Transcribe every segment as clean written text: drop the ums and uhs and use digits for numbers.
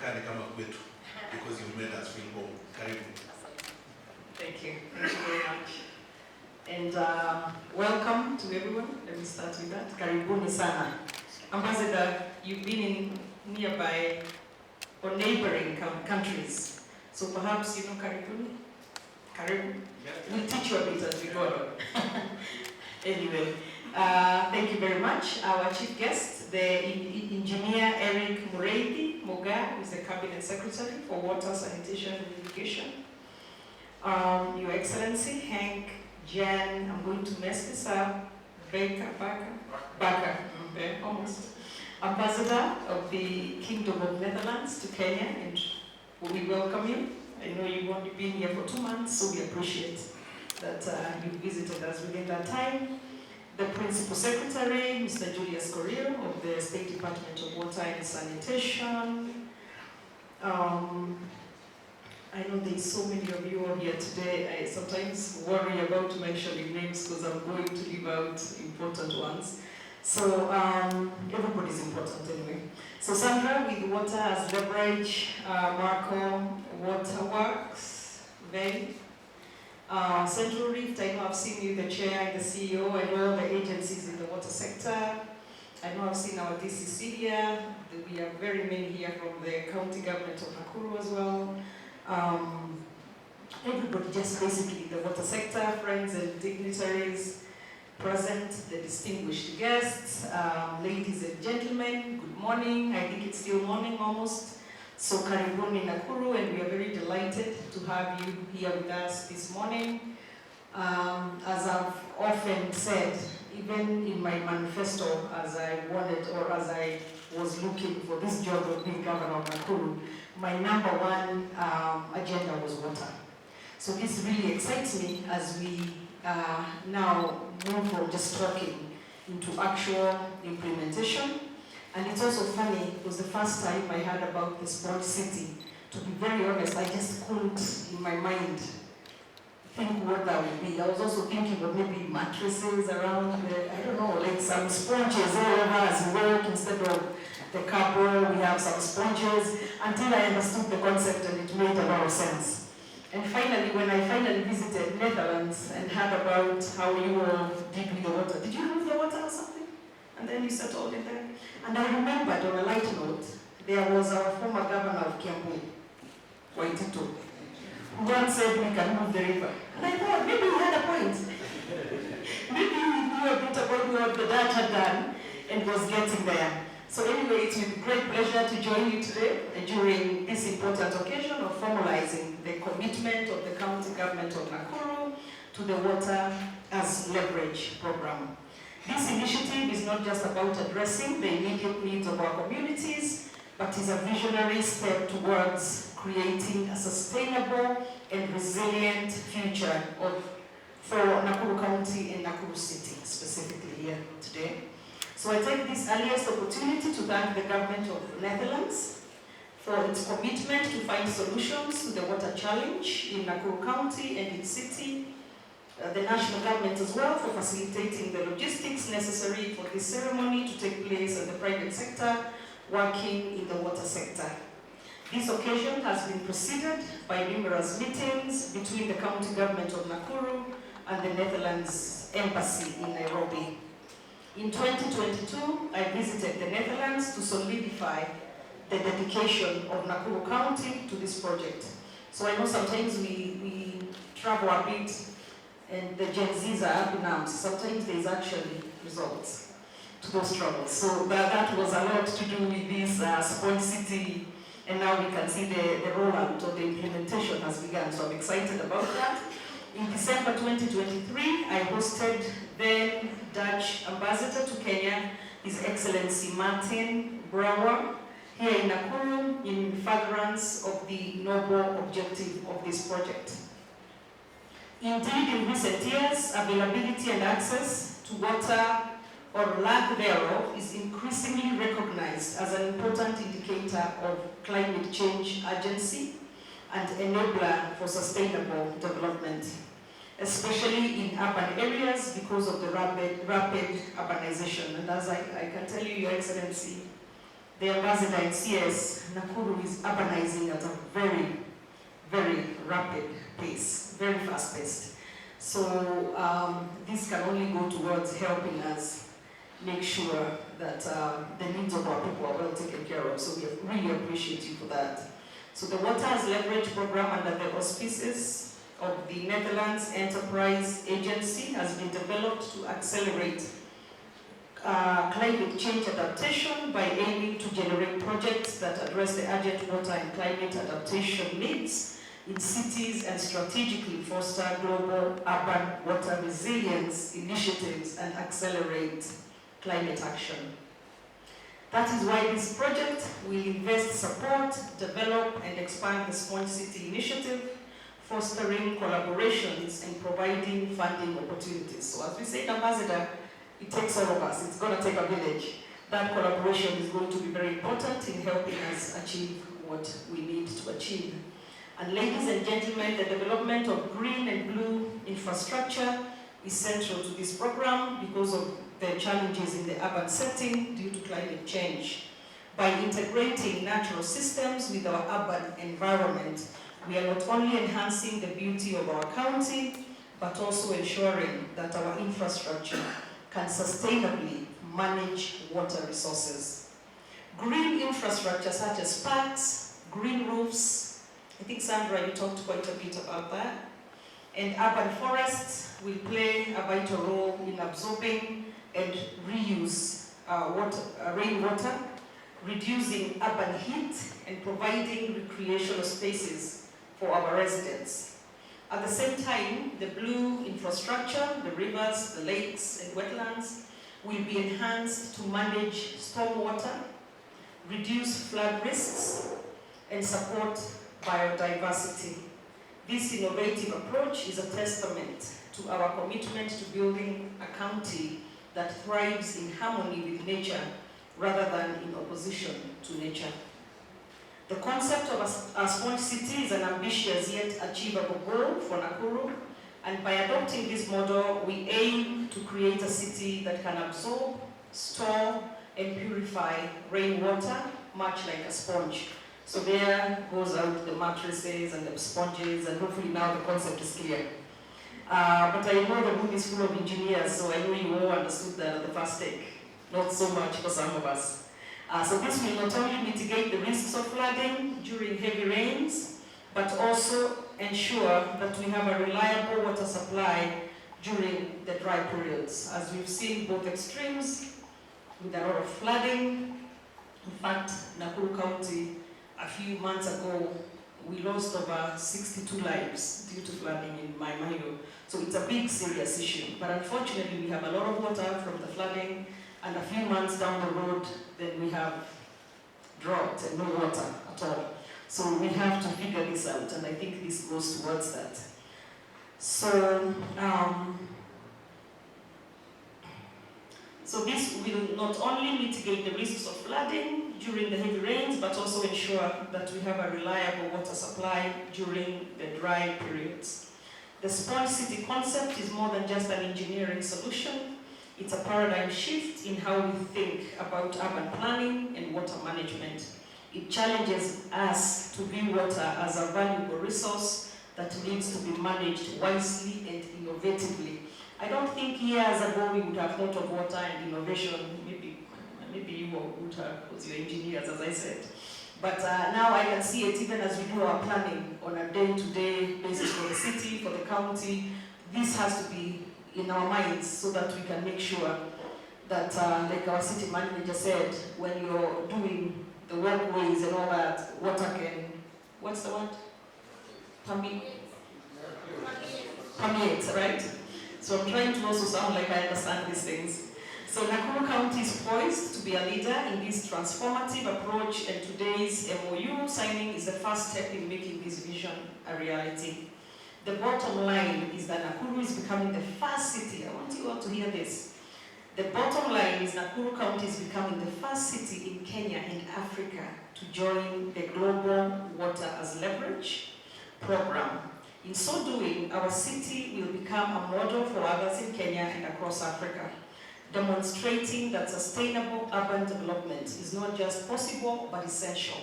tunakaa ni kama kwetu because you made us feel home. Karibu. Thank you. Thank you very much. And welcome to everyone. Let me start with that. Karibuni sana. Ambassador, you've been in nearby or neighboring countries. So perhaps you know Karibuni? Karibu? We'll teach you a bit as we go. Anyway, thank you very much. Our chief guest, the engineer Eric Mureithi Moga, who is the Cabinet Secretary for Water, Sanitation and Irrigation. Your Excellency, Hank Jan, I'm going to mess this up, Baker, okay, almost. Ambassador of the Kingdom of Netherlands to Kenya, and we welcome you. I know you've only been here for 2 months, so we appreciate that you visited us within that time. The Principal Secretary, Mr. Julius Correa of the State Department of Water and Sanitation. I know there's so many of you are here today. I sometimes worry about mentioning names because I'm going to leave out important ones. So everybody's important anyway. So Sandra with Water as Leverage, Marco, Waterworks, Vey, Central Rift, I know I've seen you, the chair and the CEO, and all the agencies in the water sector. I know I've seen our DCC here. We have very many here from the county government of Nakuru as well. Everybody just basically the water sector, friends and dignitaries present, the distinguished guests, ladies and gentlemen, good morning. I think it's still morning almost. So Karibuni Nakuru, and we are very delighted to have you here with us this morning. As I've often said, even in my manifesto, as I wanted or as I was looking for this job of being governor of Nakuru, my #1 agenda was water. So this really excites me as we now move from just talking into actual implementation. And it's also funny, it was the first time I heard about the sport city. To be very honest, I just couldn't, in my mind, think what that would be. I was also thinking of maybe mattresses around, I don't know, like some sponges all over as we work instead of the couple, we have some sponges, until I understood the concept and it made a lot of sense. And finally, when I finally visited Netherlands and heard about how you all did with the water, did you move the water or something? And then you settled in there. And I remembered on a light note, there was our former governor of Kiambu, Waitito, who once said we can move the river. And I thought, maybe he had a point. Maybe he knew a bit about what the Dutch had done and was getting there. So anyway, it's with great pleasure to join you today during this important occasion of formalizing the commitment of the county government of Nakuru to the Water as Leverage program. This initiative is not just about addressing the immediate needs of our communities, but is a visionary step towards creating a sustainable and resilient future for Nakuru County and Nakuru City, specifically here today. So I take this earliest opportunity to thank the government of the Netherlands for its commitment to find solutions to the water challenge in Nakuru County and its city, the national government as well for facilitating the logistics necessary for this ceremony to take place, and the private sector working in the water sector. This occasion has been preceded by numerous meetings between the county government of Nakuru and the Netherlands Embassy in Nairobi. In 2022, I visited the Netherlands to solidify the dedication of Nakuru County to this project. So I know sometimes we travel a bit and the Gen Zs are up in arms. Sometimes there's actually results to those travels. So that was a lot to do with this Sport City, and now we can see the rollout or the implementation has begun. So I'm excited about that. In December 2023, I hosted then Dutch Ambassador to Kenya, His Excellency Martin Brouwer, here in Nakuru in furtherance of the noble objective of this project. Indeed, in recent years, availability and access to water or lack thereof is increasingly recognized as an important indicator of climate change urgency and enabler for sustainable development, especially in urban areas because of the rapid urbanization. And as I can tell you, Your Excellency, the ambassador in CS, Nakuru is urbanizing at a very, very rapid pace, very fast-paced. So this can only go towards helping us make sure that the needs of our people are well taken care of. So we really appreciate you for that. So the Water as Leverage program under the auspices of the Netherlands Enterprise Agency has been developed to accelerate climate change adaptation by aiming to generate projects that address the urgent water and climate adaptation needs in cities and strategically foster global urban water resilience initiatives and accelerate climate action. That is why this project will invest, support, develop, and expand the Sponge City initiative, fostering collaborations and providing funding opportunities. So as we say, Ambassador, it takes all of us. It's going to take a village. That collaboration is going to be very important in helping us achieve what we need to achieve. And ladies and gentlemen, the development of green and blue infrastructure is central to this program because of the challenges in the urban setting due to climate change. By integrating natural systems with our urban environment, we are not only enhancing the beauty of our county, but also ensuring that our infrastructure can sustainably manage water resources. Green infrastructure such as parks, green roofs, I think Sandra, you talked quite a bit about that, and urban forests will play a vital role in absorbing and reuse rainwater, reducing urban heat, and providing recreational spaces for our residents. At the same time, the blue infrastructure, the rivers, the lakes, and wetlands will be enhanced to manage stormwater, reduce flood risks, and support biodiversity. This innovative approach is a testament to our commitment to building a county that thrives in harmony with nature rather than in opposition to nature. The concept of a sponge city is an ambitious yet achievable goal for Nakuru, and by adopting this model, we aim to create a city that can absorb, store, and purify rainwater, much like a sponge. So there goes out the mattresses and the sponges, and hopefully now the concept is clear. But I know the room is full of engineers, so I know you all understood that at the first take. Not so much for some of us. So this will not only mitigate the risks of flooding during heavy rains, but also ensure that we have a reliable water supply during the dry periods. As we've seen both extremes, with a lot of flooding. In fact, Nakuru County, a few months ago, we lost over 62 lives due to flooding in Maimahiu. So it's a big, serious issue. But unfortunately, we have a lot of water from the flooding, and a few months down the road, then we have drought and no water at all. So we have to figure this out, and I think this goes towards that. So, so this will not only mitigate the risks of flooding during the heavy rains, but also ensure that we have a reliable water supply during the dry periods. The Sponge City concept is more than just an engineering solution. It's a paradigm shift in how we think about urban planning and water management. It challenges us to view water as a valuable resource that needs to be managed wisely and innovatively. I don't think years ago we would have thought of water and innovation. Maybe you would have, because you're engineers, as I said. But now I can see it even as we do our planning on a day-to-day basis for the city, for the county. This has to be in our minds so that we can make sure that, like our city manager said, when you're doing the walkways and all that, water can, what's the word? Permeate, right? So I'm trying to also sound like I understand these things. So Nakuru County is poised to be a leader in this transformative approach, and today's MOU signing is the first step in making this vision a reality. The bottom line is that Nakuru is becoming the first city. I want you all to hear this. The bottom line is Nakuru County is becoming the first city in Kenya and Africa to join the Global Water as Leverage program. In so doing, our city will become a model for others in Kenya and across Africa. demonstrating that sustainable urban development is not just possible but essential.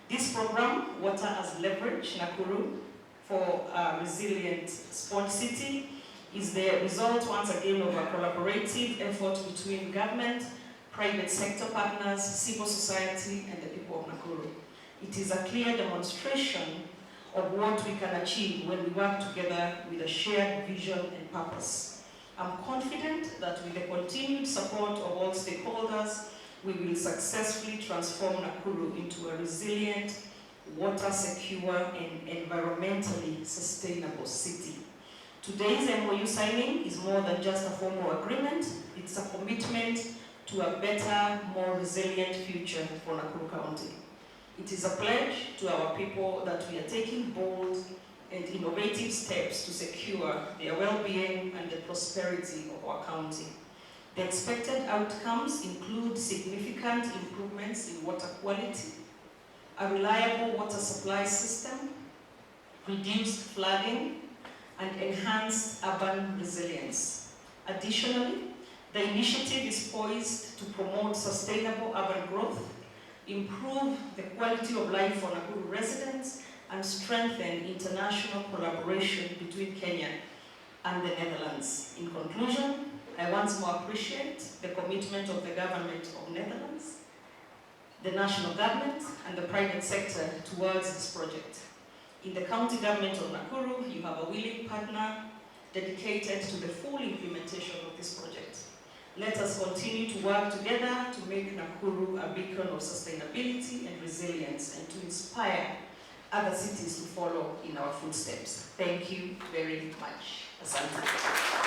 This program, Water as Leverage Nakuru for a Resilient Sponge City, is the result once again of a collaborative effort between government, private sector partners, civil society, and the people of Nakuru. It is a clear demonstration of what we can achieve when we work together with a shared vision and purpose. I'm confident that with the continued support of all stakeholders, we will successfully transform Nakuru into a resilient, water-secure, and environmentally sustainable city. Today's MOU signing is more than just a formal agreement. It's a commitment to a better, more resilient future for Nakuru County. It is a pledge to our people that we are taking bold and innovative steps to secure their well-being and the prosperity of our county. The expected outcomes include significant improvements in water quality, a reliable water supply system, reduced flooding, and enhanced urban resilience. Additionally, the initiative is poised to promote sustainable urban growth, improve the quality of life for Nakuru residents, and strengthen international collaboration between Kenya and the Netherlands. In conclusion, I once more appreciate the commitment of the government of Netherlands, the national government, and the private sector towards this project. In the county government of Nakuru, you have a willing partner dedicated to the full implementation of this project. Let us continue to work together to make Nakuru a beacon of sustainability and resilience, and to inspire other cities to follow in our footsteps. Thank you very much. Asante.